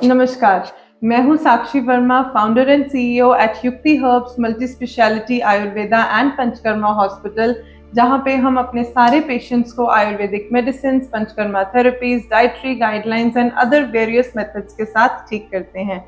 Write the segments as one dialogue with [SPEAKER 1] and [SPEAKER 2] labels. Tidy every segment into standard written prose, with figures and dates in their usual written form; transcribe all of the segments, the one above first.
[SPEAKER 1] नमस्कार, मैं हूं Sakshi Verma, founder and CEO at Yukti herbs multi speciality Ayurveda and Panchakarma hospital, जहां पे हम अपने सारे पेशेंट्स को Ayurvedic medicine, Panchakarma therapies, dietary guidelines and other various methods के साथ ठीक करते हैं।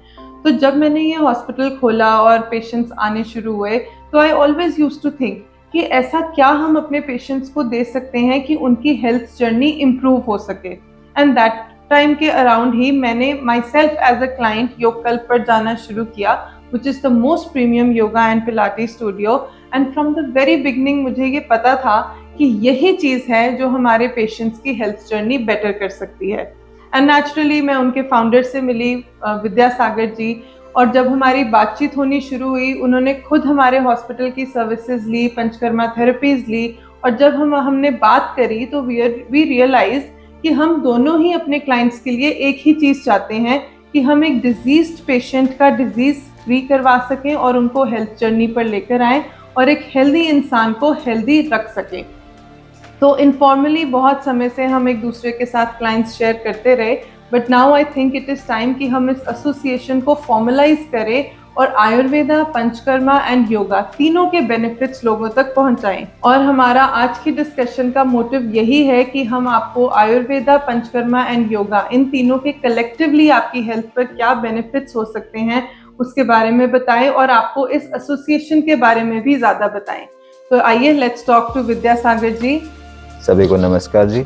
[SPEAKER 1] तो जब मैंने ये हॉस्पिटल खोला और पेशेंट्स आने शुरू हुए, तो I always used to think कि ऐसा क्या हम अपने पेशेंट्स को दे सकते हैं कि उनकी हेल्थ जर्नी इम्प्रूव हो सके। एंड दैट टाइम के अराउंड ही मैंने myself as a client Yog Kalp पर जाना शुरू किया, which is the most premium yoga and pilates studio. And from the very beginning मुझे ये पता था कि यही चीज़ है जो हमारे पेशेंट्स की हेल्थ जर्नी बेटर कर सकती है। एंड नेचुरली मैं उनके फाउंडर से मिली, विद्यासागर जी, और जब हमारी बातचीत होनी शुरू हुई, उन्होंने खुद हमारे हॉस्पिटल की सर्विसेज ली, पंचकर्मा थेरेपीज ली, और जब हमने बात करी तो वी रियलाइज कि हम दोनों ही अपने क्लाइंट्स के लिए एक ही चीज़ चाहते हैं कि हम एक डिजीज्ड पेशेंट का डिजीज फ्री करवा सकें और उनको हेल्थ जर्नी पर लेकर आएं और एक हेल्दी इंसान को हेल्दी रख सकें। तो इनफॉर्मली बहुत समय से हम एक दूसरे के साथ क्लाइंट्स शेयर करते रहे, but now I think it is time कि हम इस एसोसिएशन को फॉर्मलाइज करें और आयुर्वेदा, पंचकर्मा एंड योगा तीनों के बेनिफिट्स लोगों तक पहुंचाएं। और हमारा आज की डिस्कशन का मोटिव यही है कि हम आपको आयुर्वेदा, पंचकर्मा एंड योगा इन तीनों के कलेक्टिवली आपकी हेल्थ पर क्या बेनिफिट्स हो सकते हैं उसके बारे में बताएं और आपको इस एसोसिएशन के बारे में भी ज़्यादा बताएं। तो आइए, let's talk to Vidyasagar ji.
[SPEAKER 2] सभी को नमस्कार जी।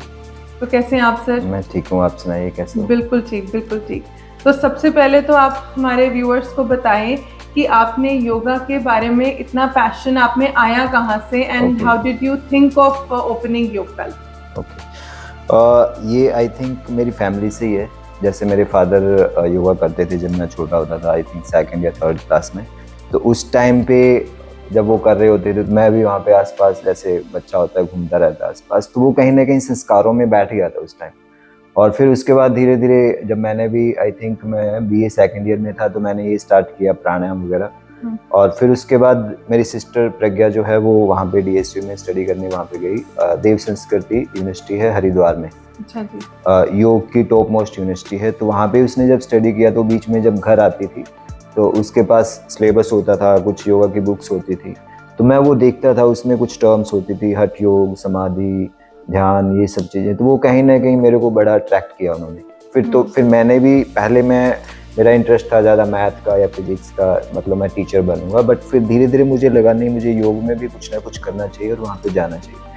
[SPEAKER 1] तो कैसे हैं आप सर?
[SPEAKER 2] मैं ठीक हूँ, आप सुनाइए कैसे?
[SPEAKER 1] बिल्कुल ठीक, बिल्कुल ठीक। तो सबसे पहले तो आप हमारे व्यूअर्स को बताएं कि आपने योगा के बारे में इतना पैशन आप में आया कहाँ से, and how did you think of opening योग कल्प?
[SPEAKER 2] ये आई थिंक मेरी फैमिली से ही है। जैसे मेरे फादर योगा करते थे जब मैं छोटा होता था, आई थिंक 2nd या 3rd क्लास में। तो उस टाइम पे जब वो कर रहे होते थे तो मैं भी वहाँ पे आसपास, जैसे बच्चा होता है घूमता रहता है आसपास, तो वो कहीं ना कहीं संस्कारों में बैठ गया था उस टाइम। और फिर उसके बाद धीरे धीरे जब मैंने भी, आई थिंक मैं बीए 2nd ईयर में था, तो मैंने ये स्टार्ट किया प्राणायाम वगैरह। और फिर उसके बाद मेरी सिस्टर प्रज्ञा जो है वो वहाँ पे डीएसयू में स्टडी करने वहाँ पे गई। देव संस्कृति यूनिवर्सिटी है हरिद्वार में।
[SPEAKER 1] अच्छा जी।
[SPEAKER 2] योग की टॉप मोस्ट यूनिवर्सिटी है। तो वहाँ पे उसने जब स्टडी किया तो बीच में जब घर आती थी तो उसके पास सिलेबस होता था, कुछ योगा की बुक्स होती थी, तो मैं वो देखता था। उसमें कुछ टर्म्स होती थी, हठ योग, समाधि, ध्यान, ये सब चीज़ें। तो वो कहीं ना कहीं मेरे को बड़ा अट्रैक्ट किया उन्होंने। फिर मैंने भी, पहले मेरा इंटरेस्ट था ज़्यादा मैथ का या फिजिक्स का, मतलब मैं टीचर बनूंगा। बट फिर धीरे धीरे मुझे लगा नहीं, मुझे योग में भी कुछ ना कुछ करना चाहिए और वहाँ पे जाना चाहिए।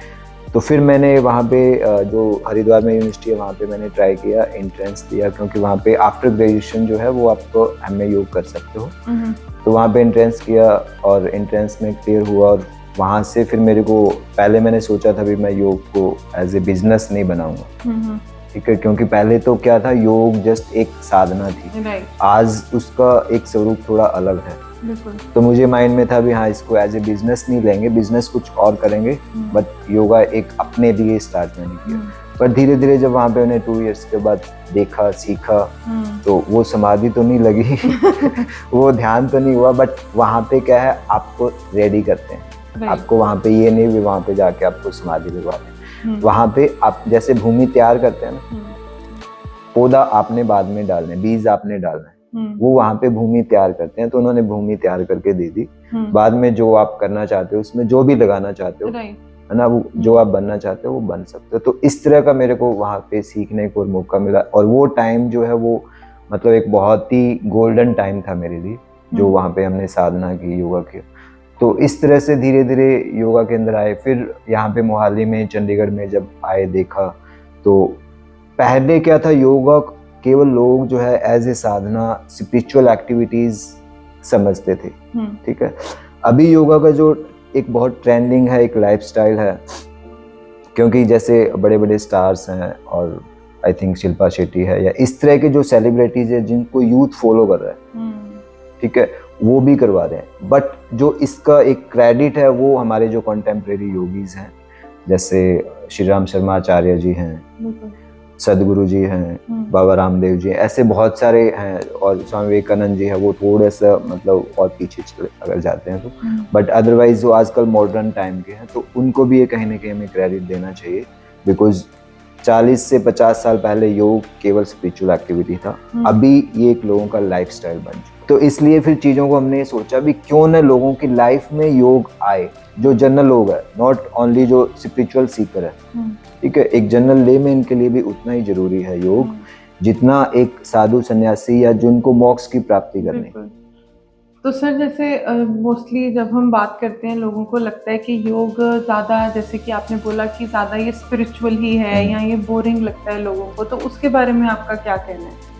[SPEAKER 2] तो फिर मैंने वहाँ पे जो हरिद्वार में यूनिवर्सिटी है वहाँ पे मैंने ट्राई किया, एंट्रेंस दिया, क्योंकि वहाँ पे आफ्टर ग्रेजुएशन जो है वो आपको एमए योग कर सकते हो। तो वहाँ पे एंट्रेंस किया और एंट्रेंस में क्लियर हुआ। और वहाँ से फिर मेरे को, पहले मैंने सोचा था भी मैं योग को एज ए बिजनेस नहीं बनाऊंगा, ठीक है, क्योंकि पहले तो क्या था, योग जस्ट एक साधना थी। आज उसका एक स्वरूप थोड़ा अलग है। तो मुझे माइंड में था भी हाँ, इसको एज ए बिजनेस नहीं लेंगे, बिजनेस कुछ और करेंगे, बट योगा एक अपने लिए स्टार्ट मैंने किया। पर धीरे धीरे जब वहाँ पे उन्हें 2 इयर्स के बाद देखा, सीखा, तो वो समाधि तो नहीं लगी वो ध्यान तो नहीं हुआ, बट वहाँ पे क्या है, आपको रेडी करते हैं। आपको वहाँ पे ये नहीं भी वहाँ पे जाके आपको समाधि लगवाते हैं। वहाँ पे आप जैसे भूमि तैयार करते हैं ना, पौधा आपने बाद में डालना है, बीज आपने डालना है, वो वहाँ पे भूमि तैयार करते हैं। तो उन्होंने भूमि तैयार करके दे दी। बाद में जो आप करना चाहते हो, उसमें जो भी लगाना चाहते हो, है ना, वो जो आप बनना चाहते हो वो बन सकते हो। तो इस तरह का मेरे को वहाँ पे सीखने को मौका मिला। और वो टाइम जो है वो मतलब एक बहुत ही गोल्डन टाइम था मेरे लिए, जो वहाँ पे हमने साधना की, योगा किया। तो इस तरह से धीरे धीरे योगा के अंदर आए। फिर यहाँ पे मोहाली में, चंडीगढ़ में जब आए, देखा तो पहले क्या था, योगा केवल लोग जो है as a sadhana, spiritual activities समझते थे, ठीक है। अभी योगा का जो एक बहुत ट्रेंडिंग है, एक लाइफस्टाइल है, क्योंकि जैसे बड़े बड़े स्टार्स हैं, और आई थिंक शिल्पा शेट्टी है, या इस तरह के जो सेलिब्रिटीज है जिनको यूथ फॉलो कर रहा है, ठीक है, वो भी करवा रहे हैं। बट जो इसका एक क्रेडिट है वो हमारे जो कंटेम्प्रेरी योगीज हैं, जैसे श्री राम शर्मा आचार्य जी हैं, सदगुरु जी हैं, बाबा रामदेव जी, ऐसे बहुत सारे हैं, और स्वामी विवेकानंद जी है, वो थोड़ा सा मतलब और पीछे अगर जाते हैं तो, बट अदरवाइज जो आजकल मॉडर्न टाइम के हैं, तो उनको भी ये कहीं ना कहीं हमें क्रेडिट देना चाहिए। बिकॉज 40 से 50 साल पहले योग केवल स्पिरिचुअल एक्टिविटी था, अभी ये एक लोगों का लाइफस्टाइल बन चुका। तो इसलिए फिर चीज़ों को हमने सोचा भी क्यों न लोगों की लाइफ में योग आए, जो जनरल लोग है, नॉट ओनली जो स्पिरिचुअल सीकर है, ठीक है, एक जनरल लेमैन के लिए भी उतना ही जरूरी है योग जितना एक साधु सन्यासी या जिनको मोक्ष की प्राप्ति करनी।
[SPEAKER 1] तो सर जैसे मोस्टली जब हम बात करते हैं लोगों को लगता है कि योग ज़्यादा, जैसे कि आपने बोला कि ज़्यादा ये स्पिरिचुअल ही है या ये बोरिंग लगता है लोगों को, तो उसके बारे में आपका क्या कहना है?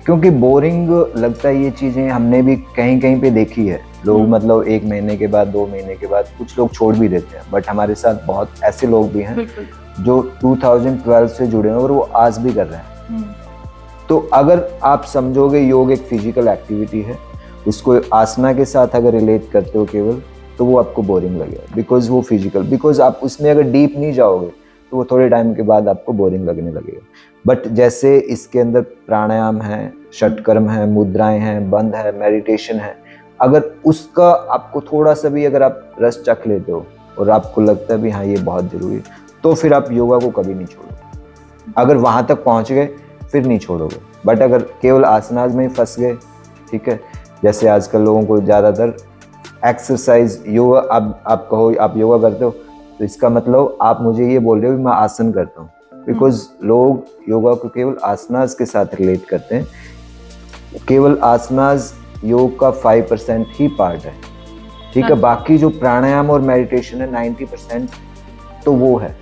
[SPEAKER 2] क्योंकि बोरिंग लगता है, ये चीज़ें हमने भी कहीं कहीं पे देखी है। लोग मतलब 1 महीने के बाद 2 महीने के बाद कुछ लोग छोड़ भी देते हैं, बट हमारे साथ बहुत ऐसे लोग भी हैं जो 2012 से जुड़े हैं और वो आज भी कर रहे हैं। तो अगर आप समझोगे योग एक फिजिकल एक्टिविटी है, उसको आसना के साथ अगर रिलेट करते हो केवल, तो वो आपको बोरिंग लगेगा, बिकॉज वो फिजिकल, बिकॉज आप उसमें अगर डीप नहीं जाओगे तो वो थोड़े टाइम के बाद आपको बोरिंग लगने लगेगा। बट जैसे इसके अंदर प्राणायाम है, षटकर्म है, मुद्राएं हैं, बंध है, मेडिटेशन है, अगर उसका आपको थोड़ा सा भी अगर आप रस चख लेते हो और आपको लगता है भी हाँ ये बहुत जरूरी है, तो फिर आप योगा को कभी नहीं छोड़ोगे। अगर वहां तक पहुंच गए फिर नहीं छोड़ोगे। बट अगर केवल आसनाज में ही फंस गए, ठीक है, जैसे आजकल लोगों को ज़्यादातर एक्सरसाइज योगा, आप कहो आप योगा करते हो तो इसका मतलब आप मुझे ये बोल रहे हो कि मैं आसन करता हूँ, बिकॉज लोग योगा को केवल आसनाज के साथ रिलेट करते हैं। केवल आसनाज योग का 5% ही पार्ट है, ठीक है, बाकी जो प्राणायाम और मेडिटेशन है 90% तो वो है,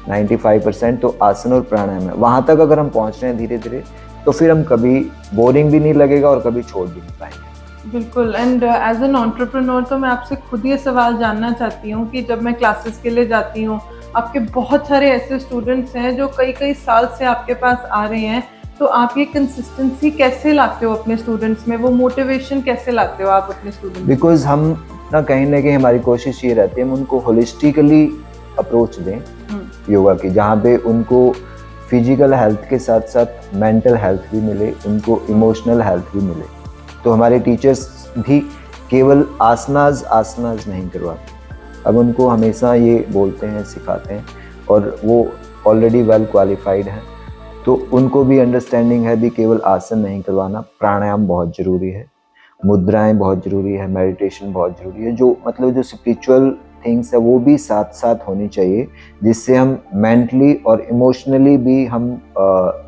[SPEAKER 2] 95% तो आसन और प्राणायाम है। वहां तक अगर हम पहुंच रहे हैं धीरे धीरे, तो फिर हम कभी बोरिंग भी नहीं लगेगा और कभी छोड़ भी नहीं पाएंगे।
[SPEAKER 1] बिल्कुल। एंड एज एन एंटरप्रेन्योर तो मैं आपसे खुद ये सवाल जानना चाहती हूँ कि जब मैं क्लासेस के लिए जाती हूँ, आपके बहुत सारे ऐसे स्टूडेंट्स हैं जो कई कई साल से आपके पास आ रहे हैं, तो आप ये कंसिस्टेंसी कैसे लाते हो अपने स्टूडेंट्स में, वो मोटिवेशन कैसे लाते हो आप अपने स्टूडेंट्स?
[SPEAKER 2] बिकॉज हम ना कहीं हमारी कोशिश ये रहती है हम उनको होलिस्टिकली अप्रोच दें योगा की, जहाँ पे उनको फिजिकल हेल्थ के साथ साथ मेंटल हेल्थ भी मिले, उनको इमोशनल हेल्थ भी मिले। तो हमारे टीचर्स भी केवल आसनाज नहीं करवाते, अब उनको हमेशा ये बोलते हैं, सिखाते हैं, और वो ऑलरेडी वेल क्वालिफाइड हैं, तो उनको भी अंडरस्टैंडिंग है भी केवल आसन नहीं करवाना, प्राणायाम बहुत ज़रूरी है, मुद्राएं बहुत ज़रूरी है, मेडिटेशन बहुत ज़रूरी है, जो मतलब जो स्पिरिचुअल थिंग्स है वो भी साथ साथ होनी चाहिए, जिससे हम मेंटली और इमोशनली भी हम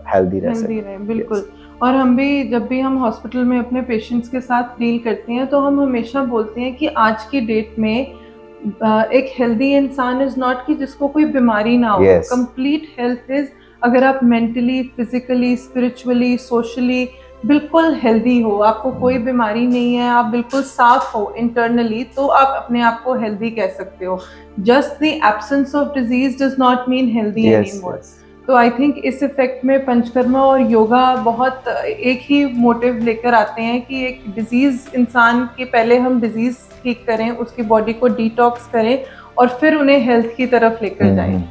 [SPEAKER 2] हेल्दी रह सकें।
[SPEAKER 1] बिल्कुल। और हम भी जब भी हम हॉस्पिटल में अपने पेशेंट्स के साथ डील करते हैं तो हम हमेशा बोलते हैं कि आज की डेट में एक हेल्दी इंसान इज नॉट कि जिसको कोई बीमारी ना हो। कंप्लीट हेल्थ इज अगर आप मेंटली, फिजिकली, स्पिरिचुअली, सोशली बिल्कुल हेल्दी हो, आपको कोई बीमारी नहीं है, आप बिल्कुल साफ हो इंटरनली, तो आप अपने आप को हेल्दी कह सकते हो। Just the absence of disease does not mean healthy anymore. तो आई थिंक इस इफेक्ट में पंचकर्मा और योगा बहुत एक ही मोटिव लेकर आते हैं कि एक डिजीज इंसान के पहले हम डिजीज ठीक करें, उसकी बॉडी को डिटॉक्स करें और फिर उन्हें हेल्थ की तरफ लेकर जाएं।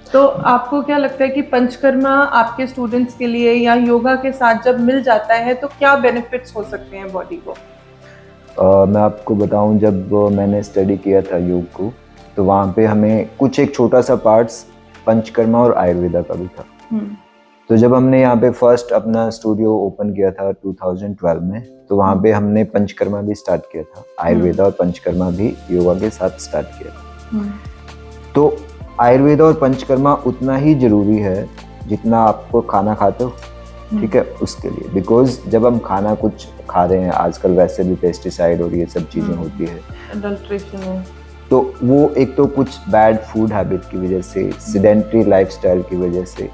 [SPEAKER 1] तो आपको क्या लगता है कि पंचकर्मा आपके स्टूडेंट्स के लिए या योगा के साथ जब मिल जाता है तो क्या बेनिफिट्स हो सकते हैं बॉडी को?
[SPEAKER 2] मैं आपको बताऊं, जब मैंने स्टडी किया था योग को, तो वहाँ पे हमें कुछ एक छोटा सा पार्ट्स पंचकर्मा और आयुर्वेदा का भी था। तो जब हमने यहाँ पे फर्स्ट अपना स्टूडियो ओपन किया था 2012 में, तो वहाँ पे हमने पंचकर्मा भी स्टार्ट किया था, आयुर्वेदा और पंचकर्मा भी योगा के साथ स्टार्ट किया था। तो आयुर्वेदा और पंचकर्मा उतना ही जरूरी है जितना आपको खाना खाते हो, ठीक है, उसके लिए। बिकॉज जब हम खाना कुछ खा रहे हैं, आजकल वैसे भी पेस्टिसाइड और ये सब चीजें होती है,
[SPEAKER 1] एडल्ट्रेशन है,
[SPEAKER 2] तो वो एक तो कुछ बैड फूड हैबिट की वजह से, सिडेंट्री लाइफस्टाइल की वजह से,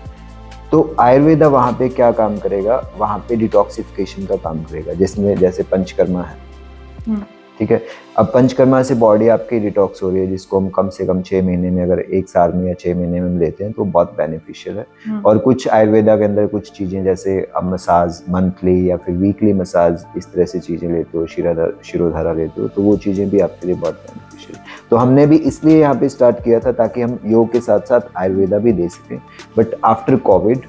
[SPEAKER 2] तो आयुर्वेदा वहाँ पे क्या काम करेगा, वहाँ पे डिटॉक्सिफिकेशन का काम करेगा, जिसमें जैसे पंचकर्मा है, ठीक है। अब पंचकर्मा से बॉडी आपकी डिटॉक्स हो रही है, जिसको हम कम से कम 6 महीने में, अगर 1 साल में या 6 महीने में हम लेते हैं तो बहुत बेनिफिशियल है। और कुछ आयुर्वेदा के अंदर कुछ चीज़ें, जैसे अब मसाज मंथली या फिर वीकली मसाज, इस तरह से चीज़ें लेते हो, शिरोधारा लेते हो, तो वो चीज़ें भी आपके लिए बहुत बेनिफिशियल। तो हमने भी इसलिए यहाँ पे स्टार्ट किया था ताकि हम योग के साथ साथ आयुर्वेदा भी दे सकें। बट आफ्टर कोविड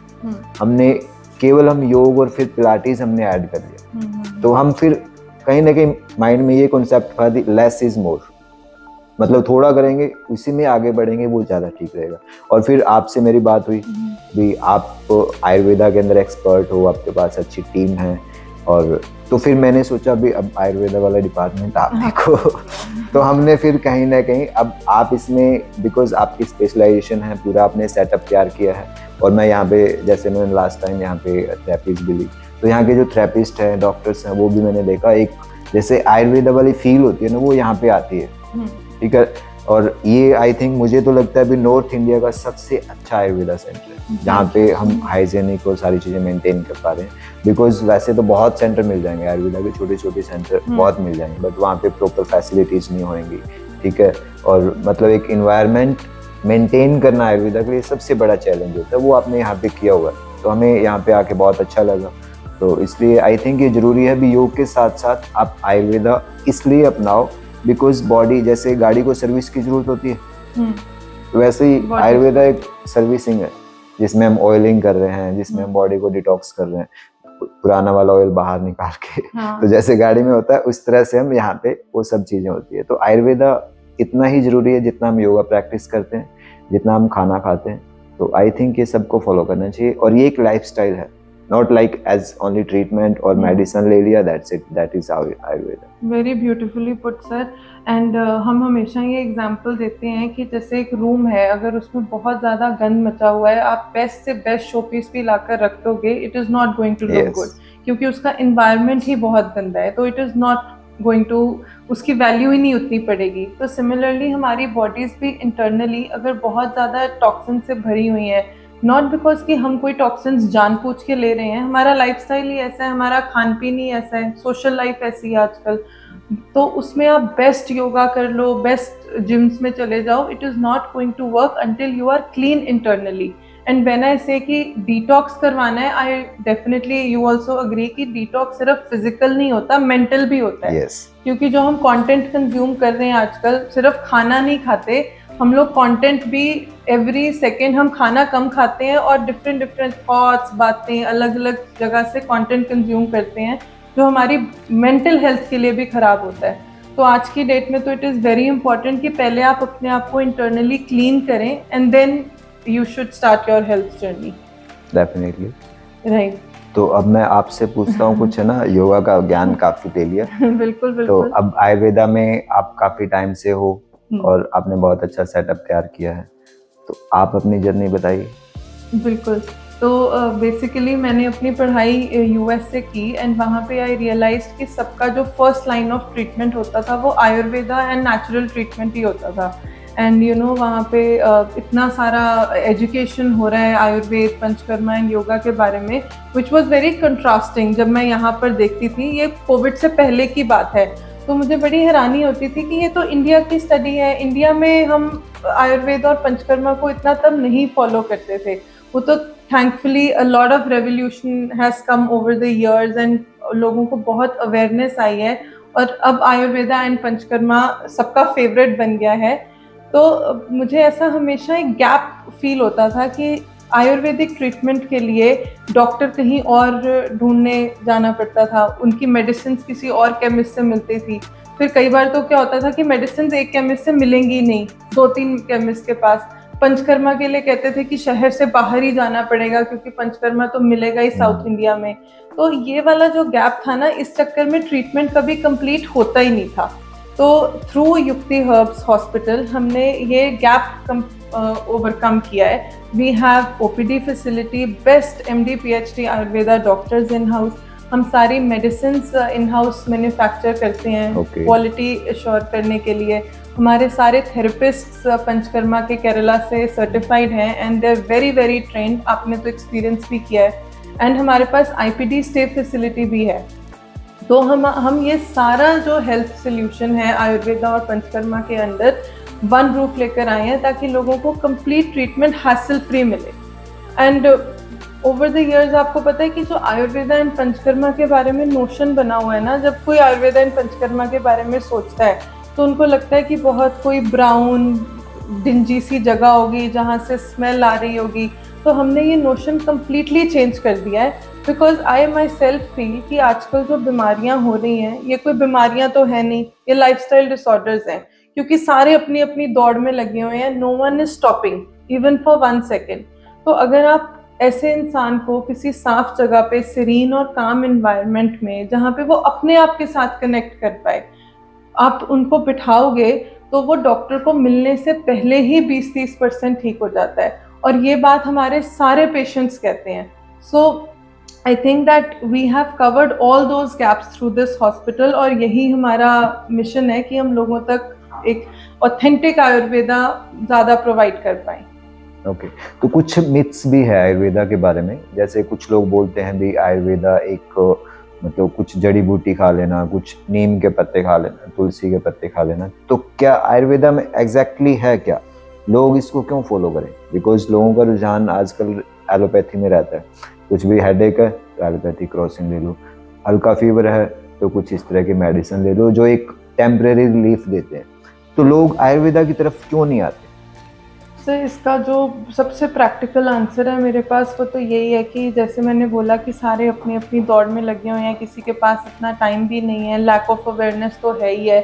[SPEAKER 2] हमने केवल हम योग और फिर पिलाटीज हमने ऐड कर दिया। तो हम फिर कहीं ना कहीं माइंड में ये कॉन्सेप्ट था, लेस इज मोर, मतलब थोड़ा करेंगे उसी में आगे बढ़ेंगे, वो ज़्यादा ठीक रहेगा। और फिर आपसे मेरी बात हुई भी, आप आयुर्वेदा के अंदर एक्सपर्ट हो, आपके पास अच्छी टीम है, और तो फिर मैंने सोचा भी अब आयुर्वेदा वाला डिपार्टमेंट आप देखो। तो हमने फिर कहीं ना कहीं अब आप इसमें, बिकॉज आपकी स्पेशलाइजेशन है, पूरा आपने सेटअप तैयार किया है। और मैं यहाँ पे, जैसे मैंने लास्ट टाइम यहाँ पे थेरेपीज भी ली, तो यहाँ के जो थेरेपिस्ट हैं, डॉक्टर्स हैं, वो भी मैंने देखा एक जैसे आयुर्वेदा वाली फील होती है ना, वो यहाँ पे आती है। ठीक है। और ये आई थिंक मुझे तो लगता है अभी नॉर्थ इंडिया का सबसे अच्छा आयुर्वेदा सेंटर है, जहाँ पे हम हाइजेनिक और सारी चीज़ें मेंटेन कर पा रहे हैं। बिकॉज वैसे तो बहुत सेंटर मिल जाएंगे आयुर्वेदा के, छोटे छोटे सेंटर बहुत मिल जाएंगे, बट वहाँ पे प्रॉपर फैसिलिटीज़ नहीं होंगी। ठीक है। और मतलब एक इन्वायरमेंट मेंटेन करना आयुर्वेदा के लिए सबसे बड़ा चैलेंज होता है, वो आपने यहाँ पे किया हुआ है। तो हमें यहाँ पे आके बहुत अच्छा लगा। तो इसलिए आई थिंक ये ज़रूरी है भी, योग के साथ साथ आप आयुर्वेदा इसलिए अपनाओ बिकॉज बॉडी, जैसे गाड़ी को सर्विस की जरूरत होती है, वैसे ही आयुर्वेदा एक सर्विसिंग है, जिसमें हम ऑयलिंग कर रहे हैं, जिसमें हम बॉडी को डिटॉक्स कर रहे हैं, पुराना वाला ऑयल बाहर निकाल के। तो जैसे गाड़ी में होता है उस तरह से हम यहाँ पे वो सब चीजें होती है। तो आयुर्वेदा इतना ही जरूरी है जितना हम योगा प्रैक्टिस करते हैं, जितना हम खाना खाते हैं। तो आई थिंक ये सबको फॉलो करना चाहिए, और ये एक लाइफस्टाइल है, not like as only treatment or medicine ले लिया, that's it, that is how Ayurveda.
[SPEAKER 1] Very beautifully put sir. And हम हमेशा ये एग्जांपल देते हैं कि जैसे एक रूम है, अगर उसमें बहुत ज़्यादा गंद मचा हुआ है, आप बेस्ट से बेस्ट शो पीस भी लाकर रख दोगे, it is not going to look good, क्योंकि उसका इन्वायरमेंट ही बहुत गंदा है, तो it is not going to, उसकी वैल्यू ही नहीं उतनी पड़ेगी। तो सिमिलरली हमारी बॉडीज़ भी इंटरनली अगर बहुत ज़्यादा टॉक्सिन से भरी हुई हैं, नॉट बिकॉज कि हम कोई टॉक्सिन्स जानबूझ के ले रहे हैं, हमारा लाइफस्टाइल ही ऐसा है, हमारा खान पीन ही ऐसा है, सोशल लाइफ ऐसी है आजकल, तो उसमें आप बेस्ट योगा कर लो, बेस्ट जिम्स में चले जाओ, it is not going to work until you are clean internally. And when I say कि डिटॉक्स करवाना है, I definitely you also agree कि डिटॉक्स सिर्फ फिजिकल नहीं होता, मेंटल भी होता है। क्योंकि जो हम कंटेंट कंज्यूम कर रहे हैं आजकल, सिर्फ खाना नहीं खाते हम लोग, कंटेंट भी एवरी सेकेंड, हम खाना कम खाते हैं और डिफरेंट डिफरेंट थॉट्स, बातें, अलग अलग जगह से कंटेंट कंज्यूम करते हैं, जो हमारी मेंटल हेल्थ के लिए भी ख़राब होता है। तो आज की डेट में तो इट इज़ वेरी इंपॉर्टेंट कि पहले आप अपने आप को इंटरनली क्लीन करें, and then you should start your health journey.
[SPEAKER 2] Definitely.
[SPEAKER 1] Right.
[SPEAKER 2] तो अब मैं आपसे पूछता हूँ कुछ, है ना, योगा का ज्ञान काफ़ी ले लिया।
[SPEAKER 1] बिल्कुल बिल्कुल।
[SPEAKER 2] तो अब आयुर्वेदा में आप काफ़ी टाइम से हो और आपने बहुत अच्छा सेटअप तैयार किया है, तो आप अपनी जर्नी बताइए।
[SPEAKER 1] बिल्कुल। तो बेसिकली मैंने अपनी पढ़ाई यूएस से की, एंड वहाँ पे आई रियलाइज्ड कि सबका जो फर्स्ट लाइन ऑफ ट्रीटमेंट होता था वो आयुर्वेदा एंड नेचुरल ट्रीटमेंट ही होता था। एंड यू नो वहाँ पे इतना सारा एजुकेशन हो रहा है आयुर्वेद, पंचकर्मा एंड योगा के बारे में, विच वॉज वेरी कंट्रास्टिंग। जब मैं यहाँ पर देखती थी, ये कोविड से पहले की बात है, तो मुझे बड़ी हैरानी होती थी कि ये तो इंडिया की स्टडी है, इंडिया में हम आयुर्वेद और पंचकर्मा को इतना तब नहीं फॉलो करते थे। वो तो thankfully a lot of revolution has come over the years, and लोगों को बहुत अवेयरनेस आई है, और अब आयुर्वेदा एंड पंचकर्मा सबका फेवरेट बन गया है। तो मुझे ऐसा हमेशा एक गैप फील होता था कि आयुर्वेदिक ट्रीटमेंट के लिए डॉक्टर कहीं और ढूंढने जाना पड़ता था, उनकी मेडिसिन किसी और केमिस्ट से मिलती थी। फिर कई बार तो क्या होता था कि मेडिसिन एक केमिस्ट से मिलेंगी नहीं, 2-3 केमिस्ट के पास। पंचकर्मा के लिए कहते थे कि शहर से बाहर ही जाना पड़ेगा, क्योंकि पंचकर्मा तो मिलेगा ही साउथ इंडिया में। तो ये वाला जो गैप था ना, इस चक्कर में ट्रीटमेंट कभी कंप्लीट होता ही नहीं था। तो थ्रू युक्ति हर्ब्स हॉस्पिटल हमने ये गैप ओवरकम किया है। We have OPD facility, best MD PhD Ayurveda doctors in house, हम सारी मेडिसिन इन हाउस मैन्युफैक्चर करते हैं क्वालिटी एश्योर करने के लिए। हमारे सारे थेरेपिस्ट्स पंचकर्मा के केरला से सर्टिफाइड हैं, and they are very very trained, आपने तो एक्सपीरियंस भी किया है। एंड हमारे पास आईपीडी स्टे फैसिलिटी भी है। तो हम ये सारा जो हेल्थ सोल्यूशन है आयुर्वेदा और पंचकर्मा के अंदर वन रूफ लेकर आए हैं, ताकि लोगों को कंप्लीट ट्रीटमेंट हासिल फ्री मिले। एंड ओवर द इयर्स आपको पता है कि जो आयुर्वेदा एंड पंचकर्मा के बारे में नोशन बना हुआ है ना, जब कोई आयुर्वेदा एंड पंचकर्मा के बारे में सोचता है तो उनको लगता है कि बहुत कोई ब्राउन डिंजी सी जगह होगी जहाँ से स्मेल आ रही होगी। तो हमने ये नोशन कम्प्लीटली चेंज कर दिया है, because I my self feel कि आजकल जो बीमारियाँ हो रही हैं, ये कोई बीमारियाँ तो है नहीं, ये लाइफस्टाइल डिसऑर्डर्स हैं। क्योंकि सारे अपनी अपनी दौड़ में लगे हुए हैं, no one is stopping even for 1 second. तो अगर आप ऐसे इंसान को किसी साफ जगह पे, सीरीन और काम इन्वायरमेंट में, जहाँ पे वो अपने आप के साथ कनेक्ट कर पाए, आप उनको बिठाओगे तो वो डॉक्टर को मिलने से पहले ही 20-30% ठीक हो जाता है। और ये बात हमारे सारे पेशेंट्स कहते हैं। So I think that we have covered all those gaps through this hospital, और यही हमारा मिशन है कि हम लोगों तक एक ऑथेंटिक आयुर्वेदा ज़्यादा प्रोवाइड कर पाएँ।
[SPEAKER 2] ओके तो कुछ मिथ्स भी है आयुर्वेदा के बारे में, जैसे कुछ लोग बोलते हैं भी आयुर्वेदा एक मतलब कुछ जड़ी बूटी खा लेना, कुछ नीम के पत्ते खा लेना, तुलसी के पत्ते खा लेना, तो क्या आयुर्वेदा में एग्जैक्टली है क्या? लोग इसको क्यों फॉलो करें? बिकॉज लोगों का रुझान आजकल एलोपैथी में रहता है। कुछ भी हेडेक है तो एलोपैथी क्रॉसिंग ले लो, हल्का फीवर है तो कुछ इस तरह की मेडिसिन ले लो जो एक टेम्परेरी रिलीफ देते हैं। तो लोग आयुर्वेदा की तरफ क्यों नहीं आते?
[SPEAKER 1] सर, इसका जो सबसे प्रैक्टिकल आंसर है मेरे पास वो तो यही है कि जैसे मैंने बोला कि सारे अपनी अपनी दौड़ में लगे हुए हैं, किसी के पास इतना टाइम भी नहीं है, लैक ऑफ अवेयरनेस तो है ही है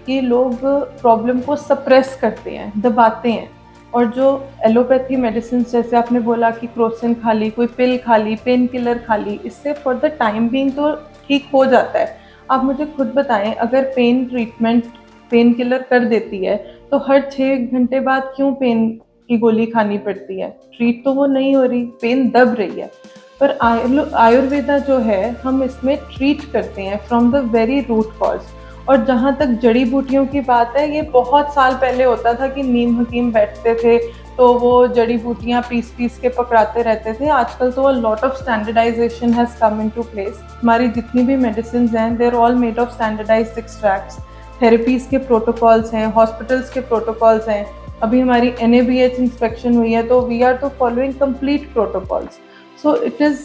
[SPEAKER 1] कि लोग प्रॉब्लम को सप्रेस करते हैं, दबाते हैं। और जो एलोपैथी मेडिसिन, जैसे आपने बोला कि क्रोसिन खा ली, कोई पिल खा ली, पेन किलर खा ली, इससे फॉर द टाइम बीइंग तो ठीक हो जाता है। आप मुझे खुद बताएं, अगर पेन ट्रीटमेंट पेन किलर कर देती है तो हर 6 घंटे बाद क्यों पेन की गोली खानी पड़ती है? ट्रीट तो वो नहीं हो रही, पेन दब रही है। पर आयुर्वेदा जो है, हम इसमें ट्रीट करते हैं from the very root cause. और जहाँ तक जड़ी बूटियों की बात है, ये बहुत साल पहले होता था कि नीम हकीम बैठते थे तो वो जड़ी बूटियाँ पीस पीस के पकड़ाते रहते थे। आजकल तो a lot of standardization has come into place. हमारी जितनी भी मेडिसिन हैं, they are all made of standardized extracts. Therapies के प्रोटोकॉल्स हैं, हॉस्पिटल्स के प्रोटोकॉल्स हैं। अभी हमारी NABH इंस्पेक्शन हुई है तो वी आर तो following complete protocols. So it is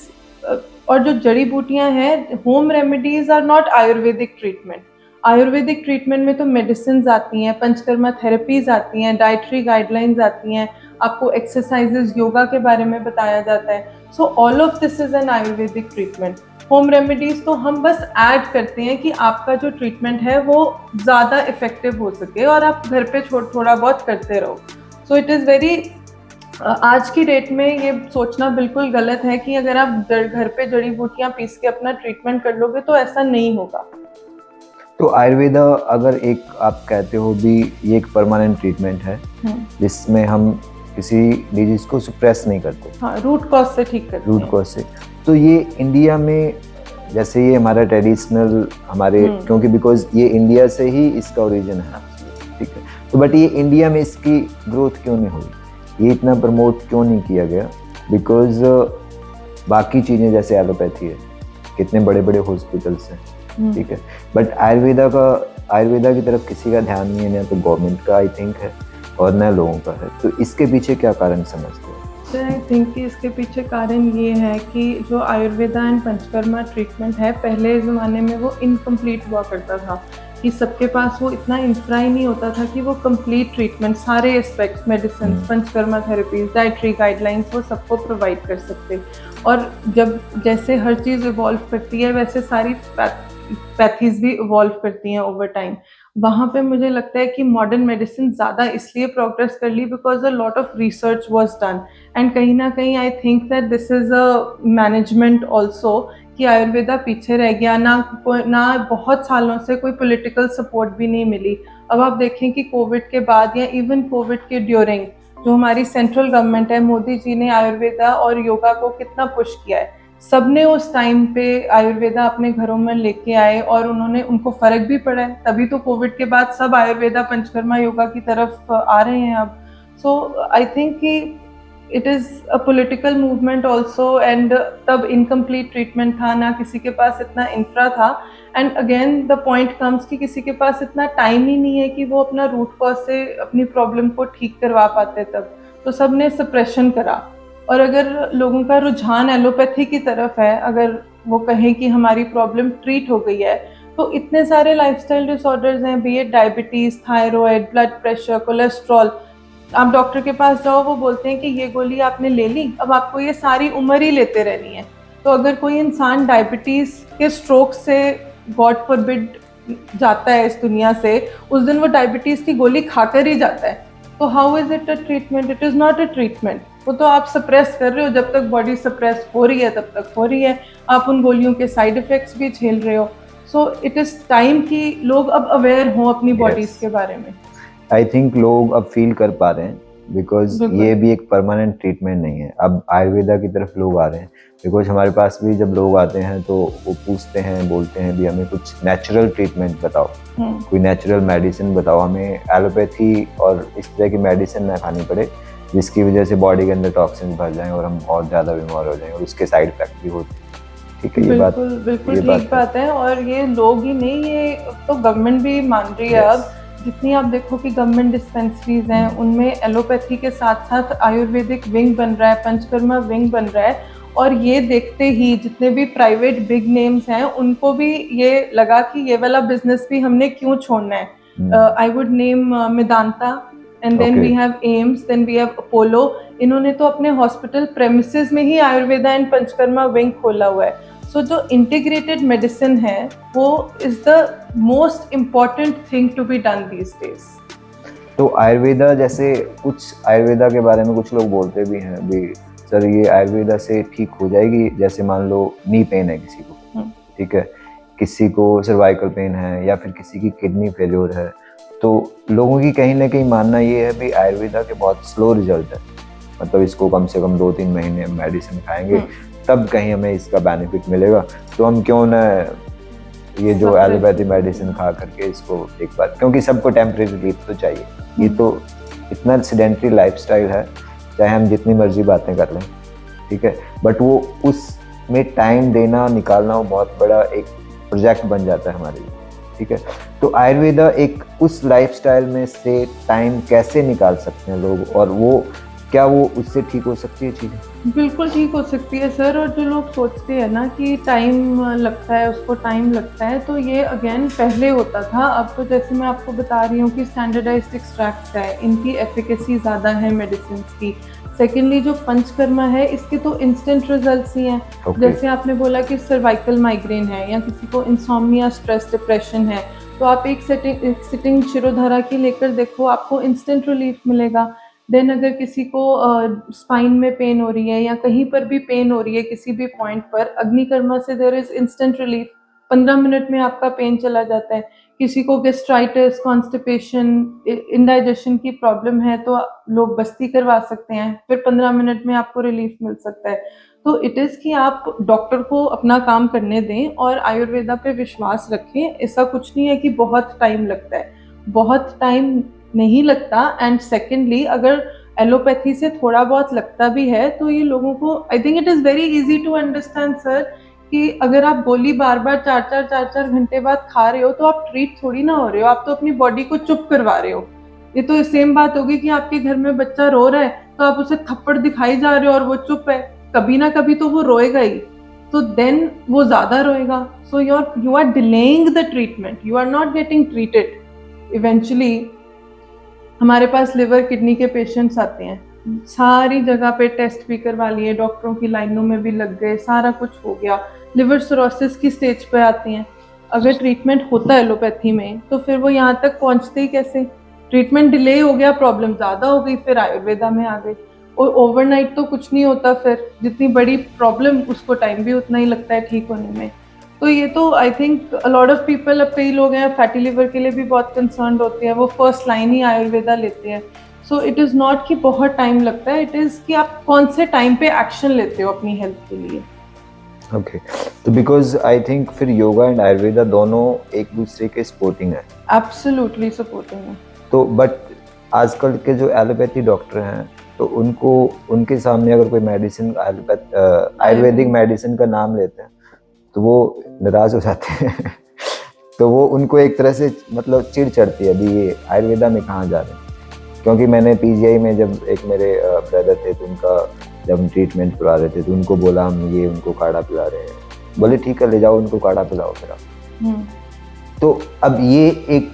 [SPEAKER 1] और जो जड़ी बूटियाँ हैं, home remedies are not Ayurvedic treatment. Ayurvedic treatment में तो मेडिसिन आती हैं, पंचकर्मा थेरेपीज़ आती हैं, डाइटरी गाइडलाइंस आती हैं, आपको एक्सरसाइजेज, योगा के बारे में बताया जाता है। So all of this is an Ayurvedic treatment. Home remedies तो हम बस ऐड करते हैं कि आपका जो ट्रीटमेंट है वो ज़्यादा इफ़ेक्टिव हो सके और आप घर पे थोड़ा बहुत करते रहो। सो इट इज़ वेरी आज की डेट में ये सोचना बिल्कुल गलत है कि अगर आप घर पे जड़ी बूटियाँ पीस के अपना ट्रीटमेंट कर लोगे तो ऐसा नहीं होगा।
[SPEAKER 2] तो आयुर्वेदा अगर एक आप कहते हो भी ये एक परमानेंट ट्रीटमेंट है जिसमें हम किसी डिजीज को सुप्रेस नहीं करते,
[SPEAKER 1] हाँ, रूट कॉज से ठीक करते हैं।
[SPEAKER 2] रूट कॉज से, तो ये इंडिया में जैसे ये हमारा ट्रेडिशनल हमारे क्योंकि बिकॉज ये इंडिया से ही इसका ओरिजिन है, ठीक है, तो बट ये इंडिया में इसकी ग्रोथ क्यों नहीं हुई? ये इतना प्रमोट क्यों नहीं किया गया? बिकॉज बाकी चीज़ें जैसे एलोपैथी है, कितने बड़े बड़े हॉस्पिटल्स हैं, ठीक है, बट आयुर्वेदा की तरफ किसी का ध्यान नहीं है, ना तो गवर्नमेंट का आई थिंक है और न लोगों का है। तो इसके पीछे क्या कारण समझते हो?
[SPEAKER 1] सर, आई थिंक कि इसके पीछे कारण ये है कि जो आयुर्वेदा एंड पंचकर्मा ट्रीटमेंट है, पहले ज़माने में वो इनकम्प्लीट हुआ करता था कि सबके पास वो इतना इंफ्रा ही नहीं होता था कि वो कंप्लीट ट्रीटमेंट, सारे aspects, medicine, Panchakarma therapies, dietary guidelines, वो सबको प्रोवाइड कर सकते। और जब जैसे हर चीज़ इवॉल्व करती है वैसे सारी पैथीज भी इवॉल्व करती हैं ओवर टाइम। वहाँ पे मुझे लगता है कि मॉडर्न मेडिसिन ज़्यादा इसलिए प्रोग्रेस कर ली because a lot of research was done, and कहीं ना कहीं I think that this is a management also कि आयुर्वेदा पीछे रह गया। ना बहुत सालों से कोई पॉलिटिकल सपोर्ट भी नहीं मिली। अब आप देखें कि कोविड के बाद या इवन कोविड के ड्यूरिंग जो हमारी सेंट्रल गवर्नमेंट है, मोदी जी ने आयुर्वेदा और योगा को कितना पुश किया है। सबने उस टाइम पे आयुर्वेदा अपने घरों में लेके आए और उनको फ़र्क भी पड़ा है, तभी तो कोविड के बाद सब आयुर्वेदा, पंचकर्मा, योगा की तरफ आ रहे हैं अब। सो आई थिंक कि it is a political movement also, and तब इनकम्प्लीट ट्रीटमेंट था, ना किसी के पास इतना इंफ्रा था, and again the point comes कि किसी के पास इतना टाइम ही नहीं है कि वो अपना रूट कॉज से अपनी प्रॉब्लम को ठीक करवा पाते तब, तो सब ने सप्रेशन करा। और अगर लोगों का रुझान एलोपैथी की तरफ है, अगर वो कहें कि हमारी प्रॉब्लम ट्रीट हो गई है, तो इतने सारे लाइफस्टाइल डिसऑर्डर्स हैं, B it diabetes, thyroid, blood pressure, cholesterol. आप डॉक्टर के पास जाओ, वो बोलते हैं कि ये गोली आपने ले ली, अब आपको ये सारी उम्र ही लेते रहनी है। तो अगर कोई इंसान डायबिटीज़ के स्ट्रोक से, गॉड फॉरबिड, जाता है इस दुनिया से, उस दिन वो डायबिटीज़ की गोली खाकर ही जाता है। तो how is it a treatment? It is not a treatment. वो तो आप सप्रेस कर रहे हो, जब तक बॉडी सप्रेस हो रही है तब तक हो रही है, आप उन गोलियों के साइड इफ़ेक्ट्स भी झेल रहे हो। सो इट इज़ टाइम कि लोग अब अवेयर हों अपनी बॉडीज़
[SPEAKER 2] यस,
[SPEAKER 1] के बारे में।
[SPEAKER 2] आई थिंक लोग अब फील कर पा रहे हैं, बिकॉज
[SPEAKER 1] बिल्कुल।
[SPEAKER 2] ये भी एक परमानेंट ट्रीटमेंट नहीं है। अब आयुर्वेदा की तरफ लोग आ रहे हैं, बिकॉज हमारे पास भी जब लोग आते हैं तो वो पूछते हैं, बोलते हैं भी हमें कुछ नेचुरल ट्रीटमेंट बताओ, कोई नेचुरल मेडिसिन बताओ, हमें एलोपैथी और इस तरह की मेडिसिन ना खानी पड़े जिसकी वजह से बॉडी के अंदर टॉक्सिन भर जाएं और हम बहुत ज़्यादा बीमार हो जाएं और उसके साइड इफेक्ट भी होते हैं। ठीक है,
[SPEAKER 1] बिल्कुल, बिल्कुल
[SPEAKER 2] ये
[SPEAKER 1] ठीक बात है। और ये लोग ही नहीं, ये तो गवर्नमेंट भी मान रही है अब। जितनी आप देखो कि गवर्नमेंट डिस्पेंसरीज हैं, उनमें एलोपैथी के साथ-साथ आयुर्वेदिक विंग बन रहा है, पंचकर्मा विंग बन रहा है। और ये देखते ही जितने भी प्राइवेट बिग नेम्स हैं, उनको भी ये लगा कि ये वाला बिज़नेस भी हमने क्यों छोड़ना है। I would name Medanta, and then we have AIIMS, then we have Apollo. इन्होंने तो अपने हॉस्पिटल प्रेमिसेस में ही आयुर्वेदा एंड पंचकर्मा विंग खोला हुआ है। सो जो इंटीग्रेटेड मेडिसिन है, वो is the most important thing to be done these days.
[SPEAKER 2] तो आयुर्वेदा, जैसे कुछ आयुर्वेदा के बारे में कुछ लोग बोलते भी हैं भी सर ये आयुर्वेदा से ठीक हो जाएगी, जैसे मान लो नी पेन है किसी को, ठीक है, किसी को सर्वाइकल पेन है या फिर किसी की किडनी फेल्योर है, तो लोगों की कहीं ना कहीं मानना ये है भी आयुर्वेदा के बहुत स्लो रिजल्ट है, मतलब इसको कम से कम 2-3 महीने मेडिसिन खाएंगे तब कहीं हमें इसका बेनिफिट मिलेगा, तो हम क्यों ना ये जो एलोपैथी मेडिसिन खा करके इसको एक बार, क्योंकि सबको टेम्परेरी रिलीफ तो चाहिए। ये तो इतना सेडेंटरी लाइफस्टाइल है, चाहे हम जितनी मर्जी बातें कर लें, ठीक है, बट वो उसमें टाइम देना निकालना वो बहुत बड़ा एक प्रोजेक्ट बन जाता है हमारे लिए, ठीक है। तो आयुर्वेदा एक उस लाइफस्टाइल में से टाइम कैसे निकाल सकते हैं लोग, और वो क्या वो उससे ठीक हो सकती है चीज़ें?
[SPEAKER 1] बिल्कुल ठीक हो सकती है सर। और जो लोग सोचते हैं ना कि टाइम लगता है, उसको टाइम लगता है, तो ये अगेन पहले होता था। अब तो जैसे मैं आपको बता रही हूँ कि स्टैंडर्डाइज्ड एक्सट्रैक्ट्स है, इनकी एफिकेसी ज़्यादा है मेडिसिन की। सेकेंडली जो पंचकर्मा है, इसके तो इंस्टेंट रिजल्ट्स ही हैं। जैसे आपने बोला कि सर्वाइकल माइग्रेन है या किसी को इंसोम्निया, स्ट्रेस, डिप्रेशन है, तो आप एक सिटिंग शिरोधारा की लेकर देखो, आपको इंस्टेंट रिलीफ मिलेगा। देन अगर किसी को स्पाइन में पेन हो रही है या कहीं पर भी पेन हो रही है किसी भी पॉइंट पर, अग्निकर्मा से there is instant relief, 15 minute में आपका पेन चला जाता है। किसी को गेस्ट्राइटिस, कॉन्स्टिपेशन, इंडाइजेशन की प्रॉब्लम है तो लोग बस्ती करवा सकते हैं, फिर 15 मिनट में आपको रिलीफ मिल सकता है। तो इट इज़ कि आप डॉक्टर को अपना काम करने दें और आयुर्वेदा पे विश्वास रखें। ऐसा कुछ नहीं है कि बहुत टाइम लगता है, बहुत टाइम नहीं लगता। एंड सेकेंडली अगर एलोपैथी से थोड़ा बहुत लगता भी है तो ये लोगों को, I think it is very easy to understand sir, कि अगर आप गोली बार बार 4-4 घंटे बाद खा रहे हो तो आप ट्रीट थोड़ी ना हो रहे हो, आप तो अपनी बॉडी को चुप करवा रहे हो। ये तो सेम बात होगी कि आपके घर में बच्चा रो रहा है तो आप उसे थप्पड़ दिखाई जा रहे हो और वो चुप है, कभी ना कभी तो वो रोएगा ही, तो देन वो ज़्यादा रोएगा। So you are delaying the treatment, you are not getting treated. Eventually हमारे पास लिवर किडनी के पेशेंट्स आते हैं, सारी जगह पे टेस्ट भी करवा लिए, डॉक्टरों की लाइनों में भी लग गए, सारा कुछ हो गया, लिवर सिरोसिस की स्टेज पे आते हैं। अगर ट्रीटमेंट होता है एलोपैथी में तो फिर वो यहाँ तक पहुँचते ही कैसे? ट्रीटमेंट डिले हो गया, प्रॉब्लम ज़्यादा हो गई, फिर आयुर्वेदा में आ गई। और ओवरनाइट तो कुछ नहीं होता, फिर जितनी बड़ी प्रॉब्लम उसको टाइम भी उतना ही लगता है ठीक होने में। तो ये तो I think a lot of people, अब कई लोग हैं फैटी लिवर के लिए भी बहुत कंसर्न होते हैं, वो फर्स्ट लाइन ही आयुर्वेदा लेते हैं। सो इट इज़ नॉट कि बहुत टाइम लगता है, इट इज़ कि आप कौन से टाइम पे एक्शन लेते हो अपनी हेल्थ के लिए।
[SPEAKER 2] ओके, तो बिकॉज आई थिंक फिर योगा एंड आयुर्वेदा दोनों एक दूसरे के सपोर्टिंग है।
[SPEAKER 1] एब्सोल्युटली सपोर्टिंग है।
[SPEAKER 2] तो बट आजकल के जो एलोपैथी डॉक्टर हैं, तो उनको उनके सामने अगर कोई मेडिसिन आयुर्वेदिक मेडिसिन का नाम लेते हैं तो वो नाराज हो जाते हैं तो वो उनको एक तरह से मतलब चिढ़ चढ़ती है, अभी ये आयुर्वेदा में कहाँ जा रहे हैं। क्योंकि मैंने पीजीआई में जब एक मेरे ब्रदर थे तो उनका जब हम ट्रीटमेंट करा रहे थे तो उनको बोला हम ये उनको काढ़ा पिला रहे हैं, बोले ठीक है ले जाओ उनको काढ़ा पिलाओ फिर आप। तो अब ये एक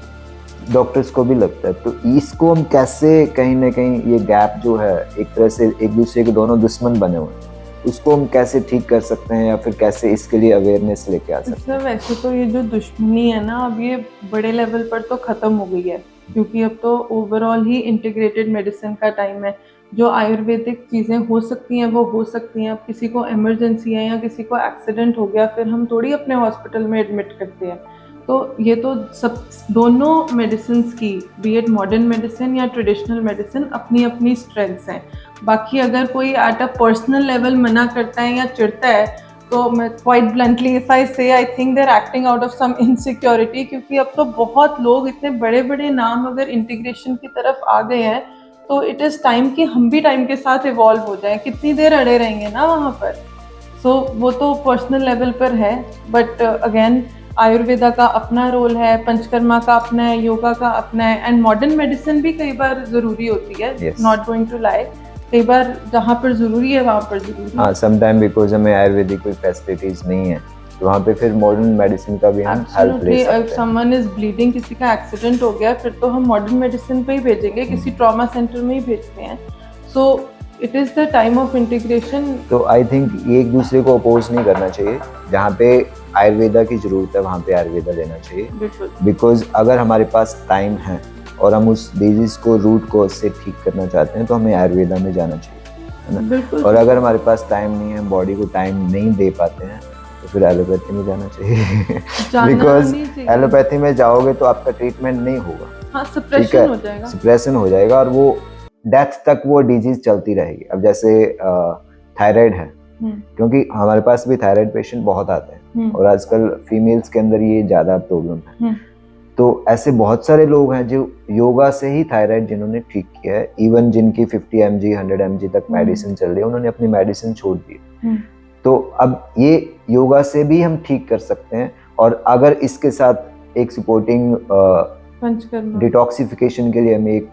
[SPEAKER 2] डॉक्टर्स को भी लगता है, तो इसको हम कैसे कहीं ना कहीं ये गैप जो है, एक तरह से एक दूसरे के दोनों दुश्मन बने हुए हैं, उसको हम कैसे ठीक कर सकते हैं या फिर कैसे इसके लिए अवेयरनेस लेके आ सकते हैं?
[SPEAKER 1] मतलब वैसे तो ये जो दुश्मनी है ना, अब ये बड़े लेवल पर तो ख़त्म हो गई है, क्योंकि अब तो ओवरऑल ही इंटीग्रेटेड मेडिसिन का टाइम है। जो आयुर्वेदिक चीज़ें हो सकती हैं वो हो सकती हैं। अब किसी को इमरजेंसी है या किसी को एक्सीडेंट हो गया, फिर हम थोड़ी अपने हॉस्पिटल में एडमिट करते हैं। तो ये तो सब दोनों मेडिसिन्स की, बी इट मॉडर्न मेडिसिन या ट्रेडिशनल मेडिसिन, अपनी अपनी स्ट्रेंथ्स हैं। बाकी अगर कोई एट अ पर्सनल लेवल मना करता है या चिढ़ता है, तो मैं quite bluntly if I say, I think they are acting out of some insecurity, क्योंकि अब तो बहुत लोग, इतने बड़े बड़े नाम अगर इंटीग्रेशन की तरफ आ गए हैं, तो इट इज़ टाइम कि हम भी टाइम के साथ इवॉल्व हो जाएं। कितनी देर अड़े रहेंगे ना वहाँ पर। सो वो तो पर्सनल लेवल पर है, बट अगेन आयुर्वेदा का अपना रोल है, पंचकर्मा का अपना है, योगा का अपना है, एंड मॉडर्न मेडिसिन भी कई बार ज़रूरी होती है,
[SPEAKER 2] Yes.
[SPEAKER 1] Not going to lie. कई बार जहाँ पर ज़रूरी है वहाँ पर ज़रूरी है।
[SPEAKER 2] हाँ, समटाइम बिकॉज हमें आयुर्वेदिक कोई फैसिलिटीज नहीं है, तो वहाँ पे फिर मॉडर्न मेडिसिन का भी हम हेल्प ले
[SPEAKER 1] Absolutely, if
[SPEAKER 2] सकते हैं।
[SPEAKER 1] someone is bleeding, किसी का एक्सीडेंट हो गया, फिर तो हम मॉडर्न मेडिसिन पे ही भेजेंगे, किसी ट्रॉमा सेंटर में ही भेजते हैं। सो it is the time of integration.
[SPEAKER 2] तो आई थिंक ये एक दूसरे को अपोज नहीं करना चाहिए। जहाँ पे आयुर्वेदा की ज़रूरत है वहाँ पे आयुर्वेदा लेना चाहिए,
[SPEAKER 1] बिल्कुल
[SPEAKER 2] बिकॉज अगर हमारे पास टाइम है और हम उस डिजीज़ को रूट कॉज से ठीक करना चाहते हैं तो हमें आयुर्वेदा में जाना चाहिए, है ना।
[SPEAKER 1] बिल्कुल।
[SPEAKER 2] और अगर हमारे पास टाइम नहीं है, बॉडी को टाइम नहीं दे पाते हैं, तो फिर एलोपैथी में जाना चाहिए
[SPEAKER 1] जाना
[SPEAKER 2] बिकॉज
[SPEAKER 1] नहीं चाहिए।
[SPEAKER 2] एलोपैथी में जाओगे तो आपका ट्रीटमेंट नहीं होगा,
[SPEAKER 1] हाँ,
[SPEAKER 2] ठीक
[SPEAKER 1] सप्रेशन
[SPEAKER 2] है,
[SPEAKER 1] हो जाएगा।
[SPEAKER 2] सप्रेशन हो जाएगा और वो डेथ तक वो डिजीज चलती रहेगी। अब जैसे थायराइड है, क्योंकि हमारे पास भी थायराइड पेशेंट बहुत आते हैं और आजकल फीमेल्स के अंदर ये ज़्यादा प्रॉब्लम है। तो ऐसे बहुत सारे लोग हैं जो योगा से ही थायराइड जिन्होंने ठीक किया है, इवन जिनकी 50 mg 100 mg तक मेडिसिन चल रही है, उन्होंने अपनी मेडिसिन छोड़ दी। तो अब ये योगा से भी हम ठीक कर सकते हैं, और अगर इसके साथ एक सपोर्टिंग
[SPEAKER 1] पंचकर्मा
[SPEAKER 2] डिटॉक्सिफिकेशन के लिए हमें एक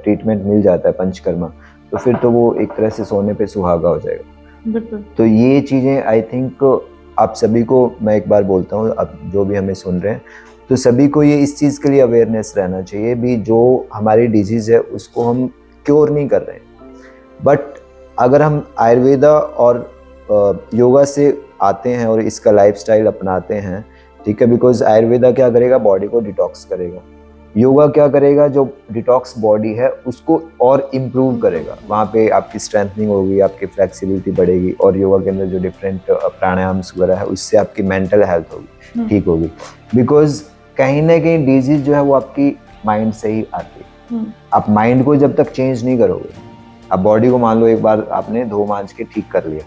[SPEAKER 2] ट्रीटमेंट मिल जाता है पंचकर्मा, तो फिर तो वो एक तरह से सोने पे सुहागा हो जाएगा।
[SPEAKER 1] बिल्कुल।
[SPEAKER 2] तो ये चीज़ें आई थिंक आप सभी को मैं एक बार बोलता हूँ, अब जो भी हमें सुन रहे हैं, तो सभी को ये इस चीज़ के लिए अवेयरनेस रहना चाहिए भी, जो हमारी डिजीज़ है उसको हम क्योर नहीं कर रहे हैं, बट अगर हम आयुर्वेदा और योगा से आते हैं और इसका लाइफस्टाइल अपनाते हैं, ठीक है, बिकॉज आयुर्वेदा क्या करेगा, बॉडी को डिटॉक्स करेगा, योगा क्या करेगा, जो डिटॉक्स बॉडी है उसको और इम्प्रूव करेगा, वहाँ पे आपकी स्ट्रेंथनिंग होगी, आपकी फ्लेक्सिबिलिटी बढ़ेगी, और योगा के अंदर जो डिफरेंट प्राणायाम्स वगैरह है उससे आपकी मेंटल हेल्थ होगी, ठीक होगी, बिकॉज कहीं ना कहीं डिजीज जो है वो आपकी माइंड से ही आती है। आप माइंड को जब तक चेंज नहीं करोगे, आप बॉडी को मान लो एक बार आपने धो मांज के ठीक कर लिया,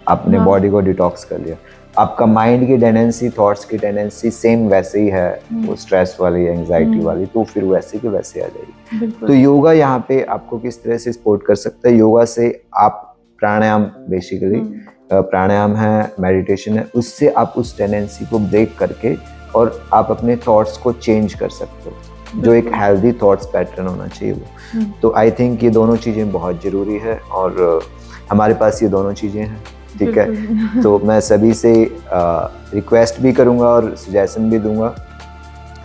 [SPEAKER 2] आपने बॉडी को डिटॉक्स कर लिया, आपका माइंड की टेंडेंसी, थॉट्स की टेंडेंसी सेम वैसे ही है, वो स्ट्रेस वाली, एंजाइटी वाली, तो फिर वैसे की वैसे आ जाएगी। तो योगा यहाँ पे आपको किस तरह से सपोर्ट कर सकता है, योगा से आप प्राणायाम, बेसिकली प्राणायाम है, मेडिटेशन है, उससे आप उस टेंडेंसी को ब्रेक करके और आप अपने थॉट्स को चेंज कर सकते हो, जो एक हेल्दी थॉट्स पैटर्न होना चाहिए वो। तो आई थिंक ये दोनों चीज़ें बहुत ज़रूरी है, और हमारे पास ये दोनों चीज़ें हैं, ठीक है। तो मैं सभी से रिक्वेस्ट भी करूंगा और सजेशन भी दूंगा,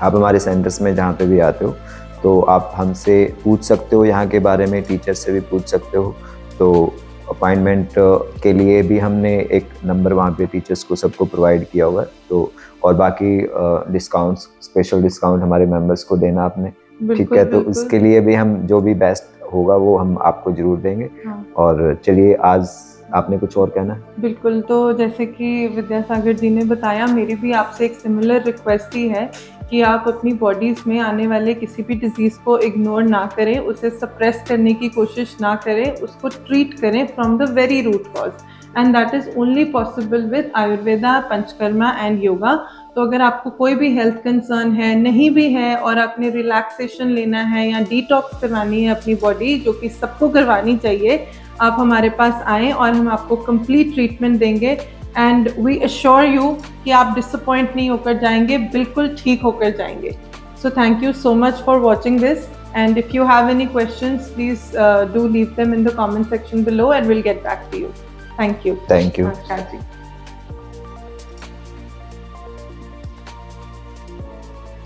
[SPEAKER 2] आप हमारे सेंटर्स में जहाँ पे भी आते हो तो आप हमसे पूछ सकते हो, यहाँ के बारे में टीचर से भी पूछ सकते हो। तो अपॉइंटमेंट के लिए भी हमने एक नंबर वहाँ पे टीचर्स को सबको प्रोवाइड किया हुआ है, तो और बाकी डिस्काउंट्स, स्पेशल डिस्काउंट हमारे मेंबर्स को देना आपने, ठीक है, तो उसके लिए भी हम जो भी बेस्ट होगा वो हम आपको जरूर देंगे। और चलिए, आज आपने कुछ और कहना है?
[SPEAKER 1] बिल्कुल, तो जैसे कि विद्यासागर जी ने बताया, मेरी भी आपसे एक सिमिलर रिक्वेस्ट ही है कि आप अपनी बॉडीज़ में आने वाले किसी भी डिजीज़ को इग्नोर ना करें, उसे सप्रेस करने की कोशिश ना करें, उसको ट्रीट करें from the very root cause, and that is only possible with Ayurveda, Panchakarma and yoga. तो अगर आपको कोई भी हेल्थ कंसर्न है, नहीं भी है, और आपने रिलैक्सेशन लेना है या डिटॉक्स करवानी है अपनी बॉडी, जो कि सबको करवानी चाहिए, आप हमारे पास आएँ और हम आपको कंप्लीट ट्रीटमेंट देंगे, एंड वी अश्योर यू कि आप डिसअपॉइंट नहीं होकर जाएंगे, बिल्कुल ठीक होकर जाएंगे। So thank you so much for watching this, and if you have any questions, please do leave them in the comment section below and will get back to you. Thank you.
[SPEAKER 2] Thank you.
[SPEAKER 1] नमस्कार जी।